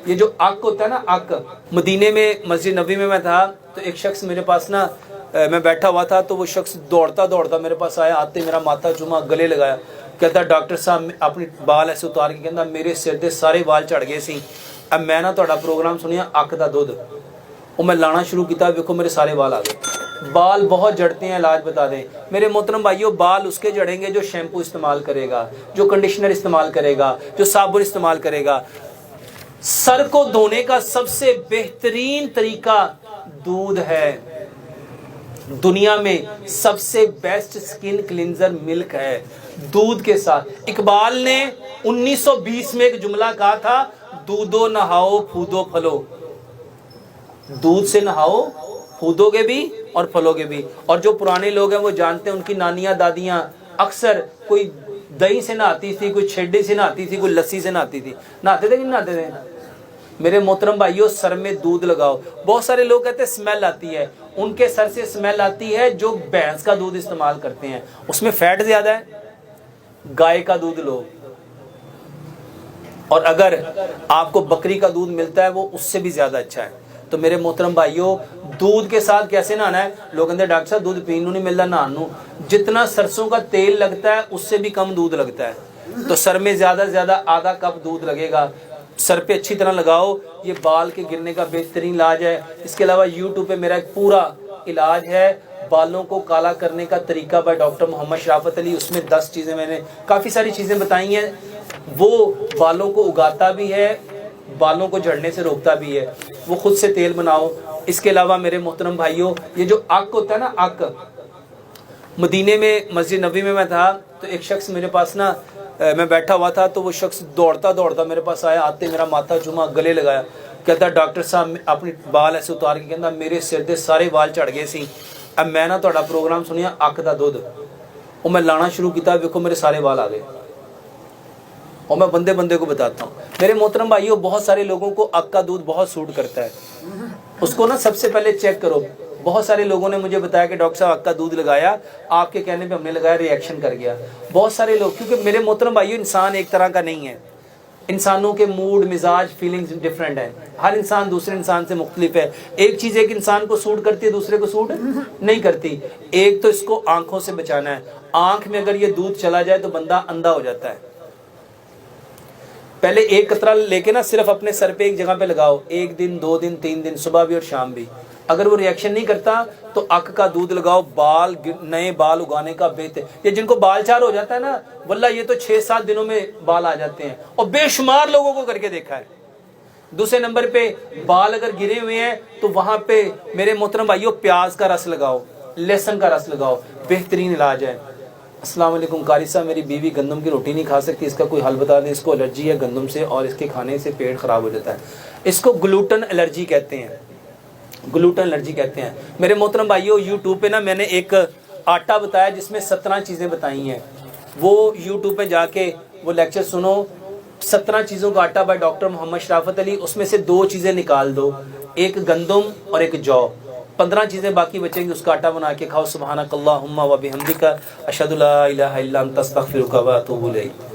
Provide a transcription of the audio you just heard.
یہ جو عق ہوتا ہے نا عق، مدینے میں مسجد نبوی میں تھا تو ایک شخص میرے پاس نا میں بیٹھا ہوا تھا تو وہ شخص دوڑتا دوڑتا میرے پاس آیا، آتے میرا ماتھا چوما، گلے لگایا، کہتا ڈاکٹر صاحب اپنی بال ایسے اتار کے کہتا میرے سر دے سارے بال چڑھ گئے سی، اب میں نا تہاڈا پروگرام سنیا عق دا دودھ، وہ میں لانا شروع کیتا، دیکھو میرے سارے بال آ گئے۔ بال بہت جڑتے ہیں، علاج بتا دیں میرے محترم بھائیوں، بال اس کے جڑیں گے جو شیمپو استعمال کرے گا، جو کنڈیشنر استعمال کرے گا، جو صابن استعمال کرے گا۔ سر کو دھونے کا سب سے بہترین طریقہ دودھ ہے، دنیا میں سب سے بیسٹ سکن کلینزر ملک ہے، دودھ کے ساتھ۔ اقبال نے 1920 میں ایک جملہ کہا تھا، دودھو نہاؤ پھودو پھلو، دودھ سے نہاؤ پھودو گے بھی اور پھلو گے بھی۔ اور جو پرانے لوگ ہیں وہ جانتے ہیں، ان کی نانیاں دادیاں اکثر کوئی دہی سے نہاتی تھی، کوئی چھیڈے سے نہاتی تھی، کوئی لسی سے نہاتی تھی، نہاتے تھے کہ نہیں نہاتے تھے؟ میرے محترم بھائیوں، سر میں دودھ لگاؤ۔ بہت سارے لوگ کہتے ہیں اسمیل آتی ہے، ان کے سر سے اسمیل آتی ہے جو بھینس کا دودھ استعمال کرتے ہیں، اس میں فیٹ زیادہ ہے۔ گائے کا دودھ لو، اور اگر آپ کو بکری کا دودھ ملتا ہے وہ اس سے بھی زیادہ اچھا ہے۔ تو میرے محترم بھائیوں، دودھ کے ساتھ کیسے نہانا ہے؟ لوگ کہتے ہیں ڈاکٹر صاحب دودھ پینو نہیں ملتا نہانو، جتنا سرسوں کا تیل لگتا ہے اس سے بھی کم دودھ لگتا ہے، تو سر میں زیادہ سے زیادہ آدھا کپ دودھ لگے گا، سر پہ اچھی طرح لگاؤ، یہ بال کے گرنے کا بہترین علاج ہے۔ اس کے علاوہ یوٹیوب پہ میرا ایک پورا علاج ہے بالوں کو کالا کرنے کا طریقہ بائی ڈاکٹر محمد شرافت علی، اس میں 10 چیزیں میں نے کافی ساری چیزیں بتائی ہیں، وہ بالوں کو اگاتا بھی ہے، بالوں کو جھڑنے سے روکتا بھی ہے، وہ خود سے تیل بناؤ۔ اس کے علاوہ میرے محترم بھائیوں، یہ جو عق ہوتا ہے نا عق، مدینے میں مسجد نبوی میں تھا تو ایک شخص میرے پاس نا میں بیٹھا ہوا تھا تو وہ شخص دوڑتا دوڑتا میرے پاس آیا، آتے میرا ماتھا چوما، گلے لگایا، کہتا ڈاکٹر صاحب اپنی بال ایسے اتار کے کہتا میرے سر دے سارے بال چڑھ گئے سی، اب میں نا تہاڈا پروگرام سنیا عق دا دودھ، وہ میں لانا شروع کیتا، دیکھو میرے سارے بال آ گئے، اور میں بندے بندے کو بتاتا ہوں۔ میرے محترم بھائیوں، بہت سارے لوگوں کو عق کا دودھ بہت سوٹ کرتا ہے، اس کو نا سب سے پہلے چیک کرو۔ بہت سارے لوگوں نے مجھے بتایا کہ ڈاکٹر صاحب عق کا دودھ لگایا، آپ کے کہنے پہ ہم نے لگایا، ری ایکشن کر گیا۔ بہت سارے لوگ، کیونکہ میرے محترم بھائیوں انسان ایک طرح کا نہیں ہے، انسانوں کے موڈ مزاج فیلنگز ڈیفرنٹ ہیں، ہر انسان دوسرے انسان سے مختلف ہے۔ ایک چیز ایک انسان کو سوٹ کرتی ہے دوسرے کو سوٹ نہیں کرتی۔ ایک تو اس کو آنکھوں سے بچانا ہے، آنکھ میں اگر یہ دودھ چلا جائے تو بندہ اندھا ہو جاتا ہے۔ پہلے ایک قطرہ لے کے نا صرف اپنے سر پہ ایک جگہ پہ لگاؤ، 1 دن 2 دن 3 دن، صبح بھی اور شام بھی۔ اگر وہ ری ایکشن نہیں کرتا تو عق کا دودھ لگاؤ، بال نئے بال اگانے کا بہتر۔ یہ جن کو بال چار ہو جاتا ہے نا، واللہ یہ تو 6-7 دنوں میں بال آ جاتے ہیں، اور بے شمار لوگوں کو کر کے دیکھا ہے۔ دوسرے نمبر پہ بال اگر گرے ہوئے ہیں تو وہاں پہ میرے محترم بھائیوں پیاز کا رس لگاؤ، لہسن کا رس لگاؤ، بہترین علاج ہے۔ السلام علیکم قاری صاحب، میری بیوی گندم کی روٹی نہیں کھا سکتی، اس کا کوئی حل بتا دیں، اس کو الرجی ہے گندم سے اور اس کے کھانے سے پیٹ خراب ہو جاتا ہے۔ اس کو گلوٹن الرجی کہتے ہیں، گلوٹن الرجی کہتے ہیں۔ میرے محترم بھائیوں، یوٹیوب پہ نا میں نے ایک آٹا بتایا جس میں 17 چیزیں بتائی ہیں، وہ یوٹیوب پہ جا کے وہ لیکچر سنو، 17 چیزوں کا آٹا بائی ڈاکٹر محمد شرافت علی، اس میں سے 2 چیزیں نکال دو، ایک گندم اور ایک جو، 15 چیزیں باقی بچیں گی، اس کا آٹا بنا کے کھاؤ۔ سبحانک اللہم و بحمدک، اشہد لا الہ الا انت، استغفرک و اتوب الیک۔